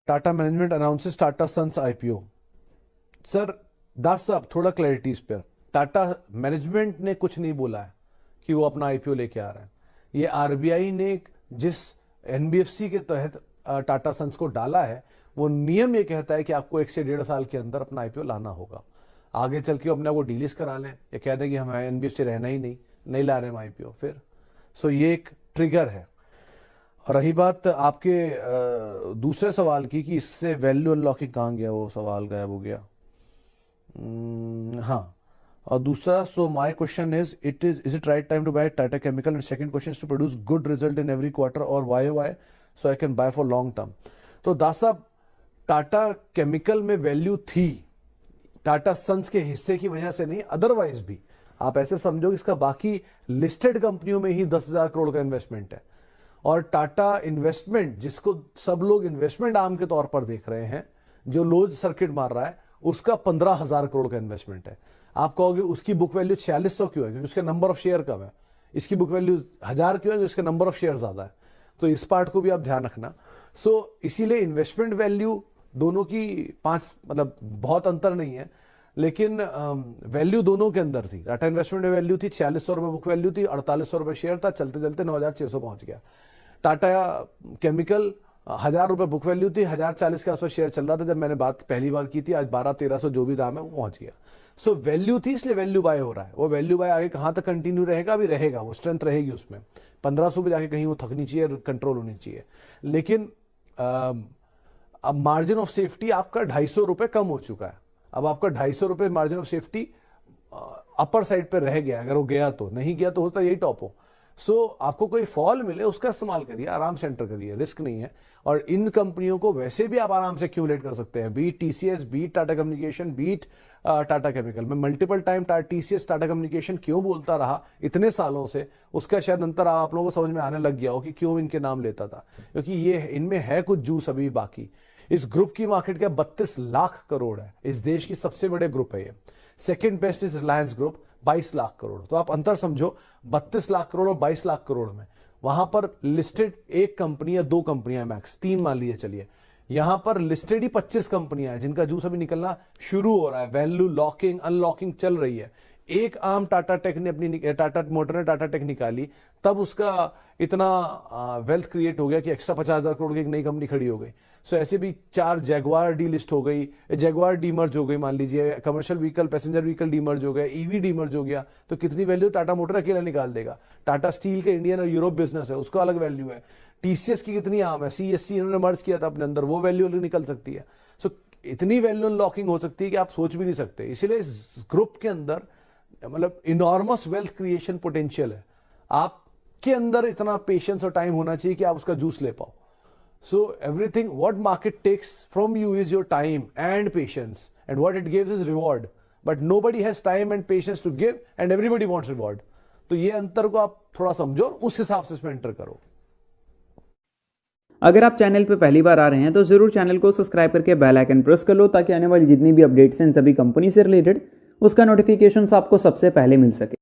Tata management announces Tata sons IPO. Sir Das साहब थोड़ा clarity इस पर। टाटा मैनेजमेंट ने कुछ नहीं बोला है कि वो अपना आईपीओ लेके आ रहा है। ये आरबीआई ने जिस एनबीएफसी के तहत टाटा सन्स को डाला है, वो नियम ये कहता है कि आपको 1 से 1.5 साल के अंदर अपना आईपीओ लाना होगा। आगे चल के अपने को डीलिस्ट करा लें या कह दें कि हमें एनबीएफसी रहना ही नहीं ला रहे हम आईपीओ फिर। सो ये एक ट्रिगर है। और रही बात आपके दूसरे सवाल की कि इससे वैल्यू अनलॉकिंग कहाँ गया, वो सवाल गायब हो गया। हाँ, और दूसरा, so my question is it right time to buy Tata chemical, and second question is to produce good result in every quarter और why so I can buy for long term. तो दास साहब टाटा केमिकल में वैल्यू थी, Tata sons के हिस्से की वजह से नहीं, अदरवाइज भी आप ऐसे समझो इसका बाकी लिस्टेड कंपनियों में ही 10,000 करोड़ का इन्वेस्टमेंट है। और टाटा इन्वेस्टमेंट, जिसको सब लोग इन्वेस्टमेंट आर्म के तौर पर देख रहे हैं, जो लोज सर्किट मार रहा है, उसका 15,000 करोड़ का इन्वेस्टमेंट है। आप कहोगे उसकी बुक वैल्यू 4600 क्यों है? क्योंकि उसका नंबर ऑफ शेयर कम है। इसकी बुक वैल्यू 1000 क्यों है? क्योंकि उसका नंबर ऑफ शेयर ज्यादा है। तो इस पार्ट को भी आप ध्यान रखना। सो इसीलिए इन्वेस्टमेंट वैल्यू दोनों की 5 मतलब बहुत अंतर नहीं है, लेकिन वैल्यू दोनों के अंदर थी। टाटा इन्वेस्टमेंट में वैल्यू थी 4600 रुपए बुक वैल्यू थी, 4800 रुपए शेयर था, चलते चलते 9600 पहुंच गया। टाटा केमिकल 1000 रुपए बुक वैल्यू थी, 1040 के आसपास शेयर चल रहा था जब मैंने बात पहली बार की थी। आज 1200-1300 जो भी दाम है वो पहुंच गया। सो वैल्यू थी, इसलिए वैल्यू बाय हो रहा है। वो वैल्यू बाय आगे कहां तक कंटिन्यू रहेगा? अभी रहेगा, वो स्ट्रेंथ रहेगी उसमें। 1500 पे जाके कहीं वो थकनी चाहिए, कंट्रोल होनी चाहिए। लेकिन अब मार्जिन ऑफ सेफ्टी आपका 250 रुपए कम हो चुका है। अब आपका 250 रुपए margin of safety upper side पे रह गया। अगर वो गया तो, नहीं गया तो होता यही टॉप हो। सो आपको कोई फॉल मिले उसका इस्तेमाल करिए, आराम से एंटर करिए, रिस्क नहीं है। और इन कंपनियों को वैसे भी आप आराम से एक्यूमुलेट कर सकते हैं, beat TCS, beat Tata communication, beat Tata chemical. मैं multiple time TCS Tata communication क्यों बोलता रहा इतने सालों से, उसका शायद अंतर आप लोगों को समझ में आने लग गया हो कि क्यों इनके नाम लेता था। क्योंकि ये इनमें है कुछ जूस अभी बाकी। इस ग्रुप की मार्केट कैप 32 लाख करोड़ है। इस देश की सबसे बड़े ग्रुप है ये। Second best is Reliance group, 22 lakh crore. तो आप अंतर समझो, 32 लाख करोड़ और 22 लाख करोड़ में। वहां पर लिस्टेड एक कंपनी या 2 कंपनियां मैक्स, 3 मान लीजिए चलिए। यहां पर लिस्टेड ही 25 कंपनियां हैं जिनका जूस अभी निकलना शुरू हो रहा है। वैल्यू लॉकिंग अनलॉकिंग चल रही है। एक आम टाटा टेक ने अपनी, टाटा मोटर ने टाटा टेक निकाली, तब उसका इतना वेल्थ क्रिएट हो गया कि एक्स्ट्रा 50,000 करोड़ की एक नई कंपनी खड़ी हो गई। सो ऐसे भी 4 जैगवार डी लिस्ट हो गई, जैगवार डीमर्ज हो गई, मान लीजिए commercial vehicle, passenger vehicle demerge हो गया, ईवी डीमर्ज हो गया। तो कितनी वैल्यू टाटा मोटर अकेला निकाल देगा। टाटा स्टील के इंडियन और यूरोप बिजनेस है, उसका अलग वैल्यू है। टीसीएस की कितनी आम है, सीएससी इन्होंने मर्ज किया था अपने अंदर, वो वैल्यू अलग निकल सकती है। सो इतनी वैल्यू अनलॉकिंग हो सकती है कि आप सोच भी नहीं सकते। इसीलिए इस ग्रुप के अंदर मतलब इनॉर्मस वेल्थ क्रिएशन पोटेंशियल है। आपके अंदर इतना पेशेंस और टाइम होना चाहिए कि आप उसका जूस ले पाओ। So everything what market takes from you is your time and patience, and what it gives is reward. But nobody has time and patience to give, and everybody wants reward. तो ये अंतर को आप थोड़ा समझो और उस हिसाब से इसमें एंटर करो। अगर आप चैनल पे पहली बार आ रहे हैं तो जरूर चैनल को सब्सक्राइब करके बेल आइकन प्रेस कर लो, ताकि आने वाली जितनी भी अपडेट्स हैं सभी कंपनी से रिलेटेड उसका नोटिफिकेशन आपको सबसे पहले मिल सके।